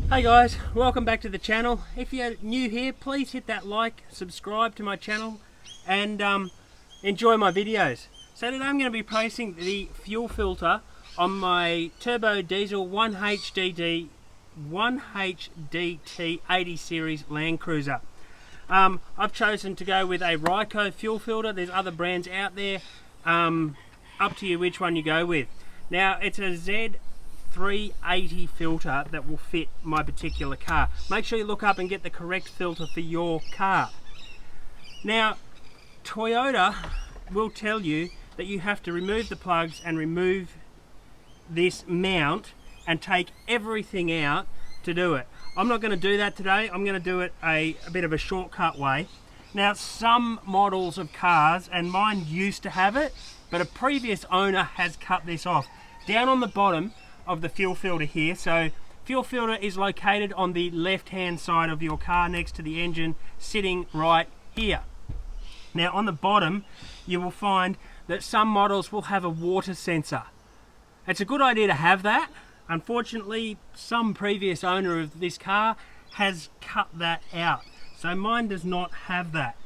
Hey guys, welcome back to the channel. If you're new here, please hit that like, subscribe to my channel and enjoy my videos. So today I'm going to be replacing the fuel filter on my turbo diesel 1HDT 80 series Landcruiser. I've chosen to go with a Ryco fuel filter. There's other brands out there, up to you which one you go with. Now it's a Z380 filter that will fit my particular car. Make sure you look up and get the correct filter for your car. Now Toyota will tell you that you have to remove the plugs and remove this mount and take everything out to do it. I'm not going to do that today. I'm going to do it a bit of a shortcut way. Now some models of cars, and mine used to have it, but a previous owner has cut this off. Down on the bottom of the fuel filter here, so fuel filter is located on the left hand side of your car next to the engine, sitting right here. Now on the bottom you will find that some models will have a water sensor. It's a good idea to have that. Unfortunately, some previous owner of this car has cut that out, so mine does not have that.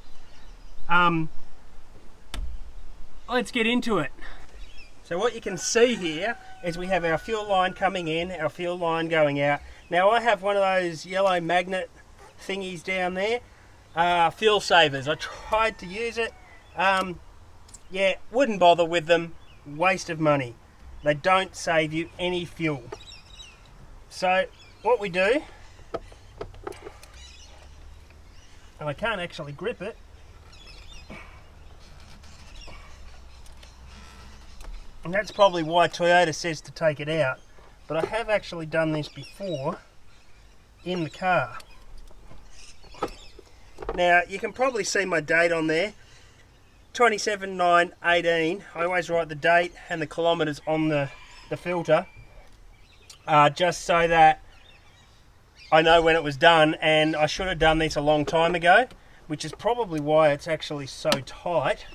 Let's get into it. So what you can see here is we have our fuel line coming in, our fuel line going out. Now I have one of those yellow magnet thingies down there, fuel savers. I tried to use it, yeah, wouldn't bother with them, waste of money. They don't save you any fuel. So what we do, and I can't actually grip it, and that's probably why Toyota says to take it out, but I have actually done this before in the car. Now you can probably see my date on there, 27/9/18. I always write the date and the kilometres on the filter, just so that I know when it was done, and I should have done this a long time ago, which is probably why it's actually so tight.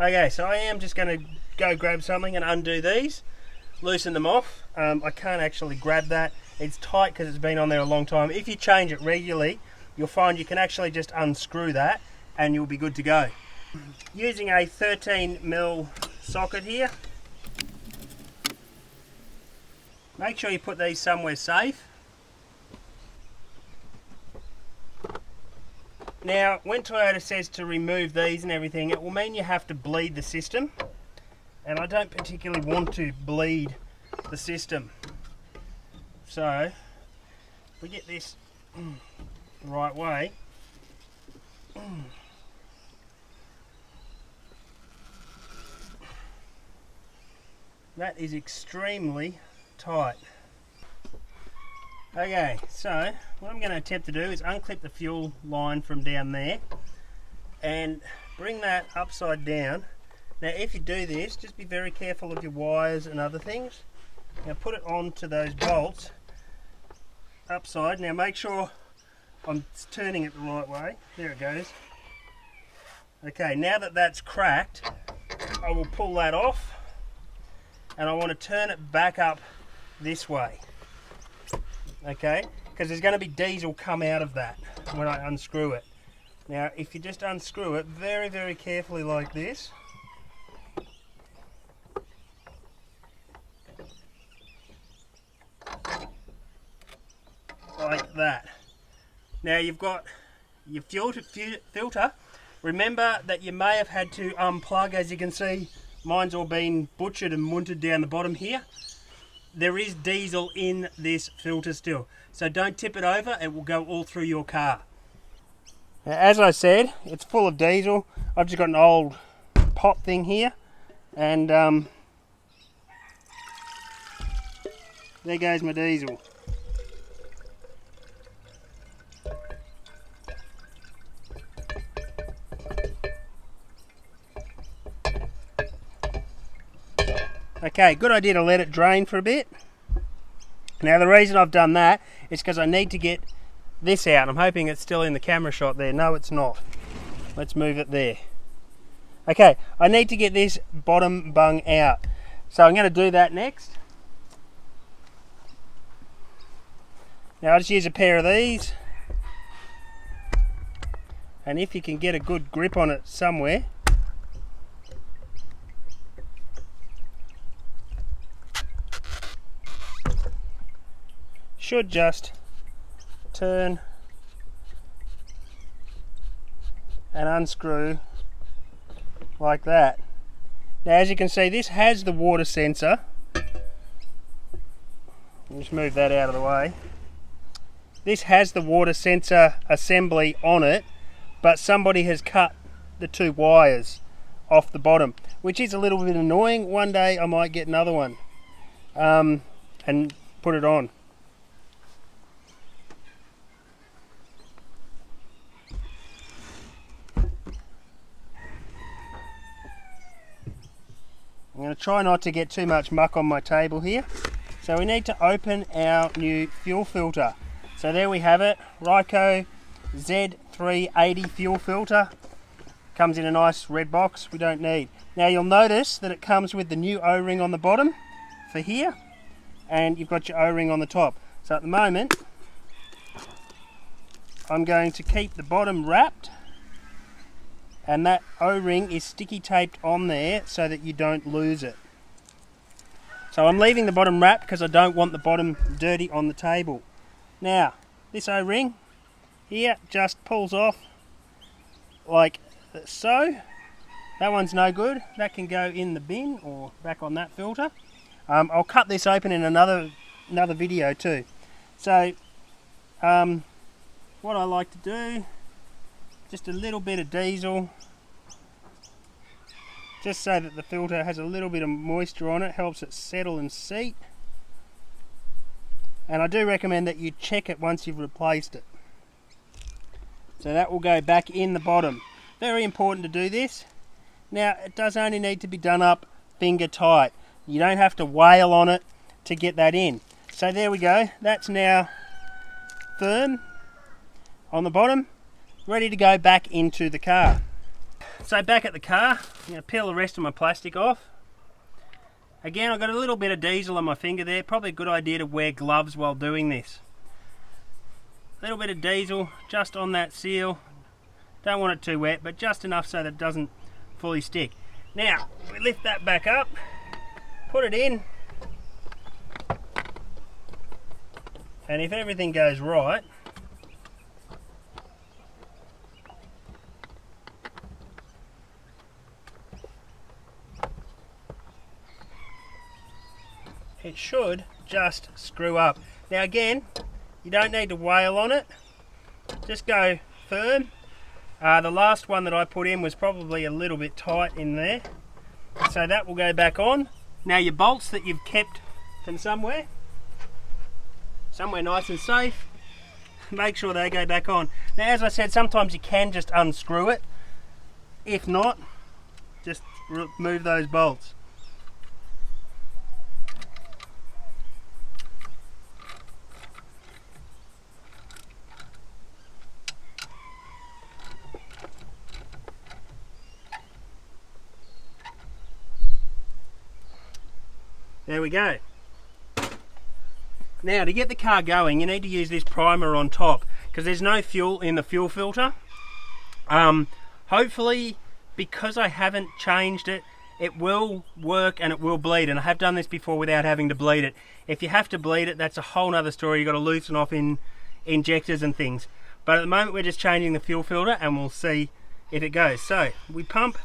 Okay, so I am just going to go grab something and undo these, loosen them off. I can't actually grab that. It's tight because it's been on there a long time. If you change it regularly, you'll find you can actually just unscrew that and you'll be good to go. Using a 13mm socket here. Make sure you put these somewhere safe. Now, when Toyota says to remove these and everything, it will mean you have to bleed the system, and I don't particularly want to bleed the system. So, if we get this the right way, that is extremely tight. Okay, so what I'm going to attempt to do is unclip the fuel line from down there and bring that upside down. Now if you do this, just be very careful of your wires and other things. Now put it onto those bolts upside. Now make sure I'm turning it the right way. There it goes. Okay, now that that's cracked, I will pull that off, and I want to turn it back up this way. Okay, because there's going to be diesel come out of that when I unscrew it. Now if you just unscrew it very, very carefully like this, like that. Now you've got your filter. Remember that you may have had to unplug. As you can see, mine's all been butchered and munted down the bottom here. There is diesel in this filter still, so don't tip it over, it will go all through your car. Now, as I said, it's full of diesel. I've just got an old pop thing here, and there goes my diesel. Okay, good idea to let it drain for a bit. Now the reason I've done that is because I need to get this out. I'm hoping it's still in the camera shot there. No, it's not. Let's move it there. Okay, I need to get this bottom bung out. So I'm going to do that next. Now I just use a pair of these. And if you can get a good grip on it somewhere, should just turn and unscrew like that. Now as you can see, this has the water sensor. I'll just move that out of the way. This has the water sensor assembly on it, but somebody has cut the 2 wires off the bottom, which is a little bit annoying. One day I might get another one and put it on. I'm going to try not to get too much muck on my table here. So we need to open our new fuel filter. So there we have it, Ryco Z380 fuel filter. Comes in a nice red box we don't need. Now you'll notice that it comes with the new O-ring on the bottom for here, and you've got your O-ring on the top. So at the moment, I'm going to keep the bottom wrapped, and that O-ring is sticky taped on there so that you don't lose it. So I'm leaving the bottom wrapped because I don't want the bottom dirty on the table. Now, this O-ring here just pulls off like so. That one's no good. That can go in the bin or back on that filter. I'll cut this open in another video too. So, what I like to do, just a little bit of diesel, just so that the filter has a little bit of moisture on it, helps it settle and seat. And I do recommend that you check it once you've replaced it. So that will go back in the bottom. Very important to do this. Now it does only need to be done up finger tight. You don't have to wail on it to get that in. So there we go, that's now firm on the bottom, ready to go back into the car. So back at the car, I'm going to peel the rest of my plastic off. Again, I've got a little bit of diesel on my finger there. Probably a good idea to wear gloves while doing this. A little bit of diesel just on that seal. Don't want it too wet, but just enough so that it doesn't fully stick. Now, we lift that back up, put it in, and if everything goes right, it should just screw up. Now again, you don't need to wail on it, just go firm. The last one that I put in was probably a little bit tight in there, so that will go back on. Now your bolts that you've kept from somewhere nice and safe, make sure they go back on. Now as I said, sometimes you can just unscrew it. If not, just remove those bolts. There we go. Now to get the car going, you need to use this primer on top because there's no fuel in the fuel filter. Hopefully, because I haven't changed it, it will work and it will bleed, and I have done this before without having to bleed it. If you have to bleed it, that's a whole nother story. You've got to loosen off in injectors and things. But at the moment we're just changing the fuel filter and we'll see if it goes. So we pump,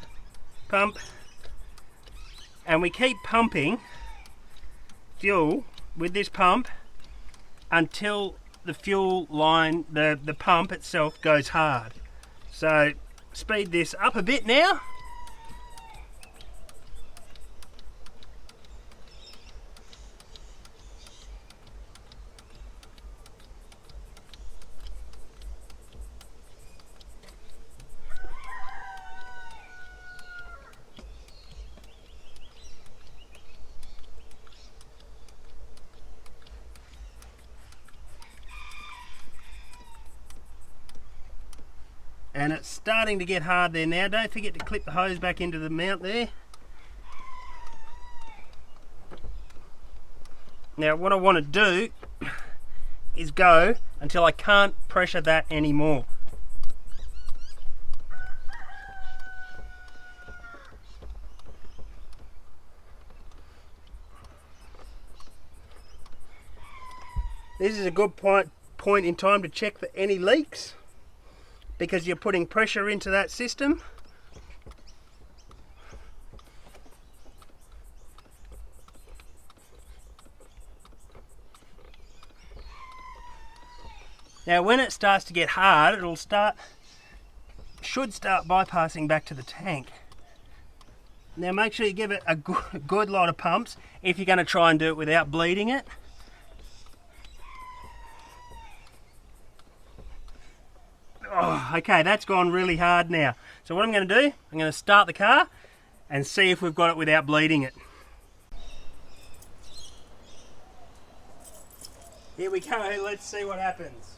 and we keep pumping fuel with this pump until the fuel line, the pump itself goes hard. So speed this up a bit now. And it's starting to get hard there now. Don't forget to clip the hose back into the mount there. Now what I want to do is go until I can't pressure that anymore. This is a good point in time to check for any leaks, because you're putting pressure into that system. Now when it starts to get hard, should start bypassing back to the tank. Now make sure you give it a good lot of pumps if you're going to try and do it without bleeding it. Oh, okay, that's gone really hard now. So what I'm going to do, I'm going to start the car and see if we've got it without bleeding it. Here we go, let's see what happens.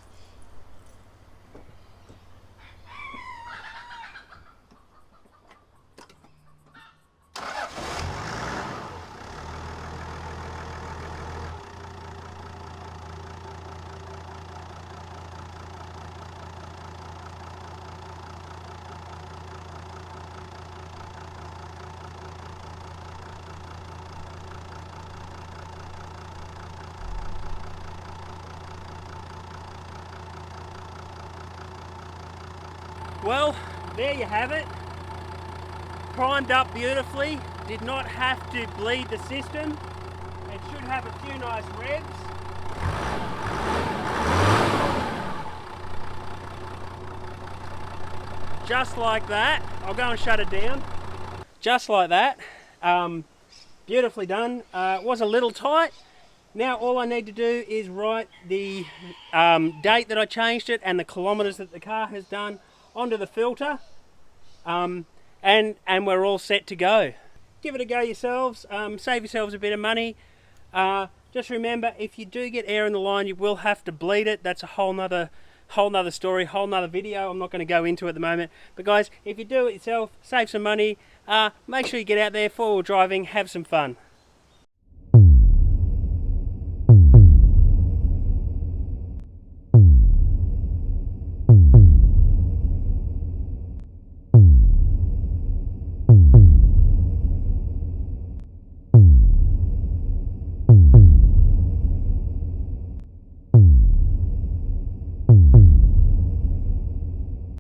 Well, there you have it. Primed up beautifully. Did not have to bleed the system. It should have a few nice revs. Just like that. I'll go and shut it down. Just like that. Beautifully done. It was a little tight. Now all I need to do is write the date that I changed it and the kilometres that the car has done onto the filter, and we're all set to go. Give it a go yourselves, save yourselves a bit of money. Just remember, if you do get air in the line, you will have to bleed it. That's a whole nother story, whole nother video. I'm not going to go into at the moment. But guys, if you do it yourself, save some money. Make sure you get out there, 4-wheel driving, have some fun.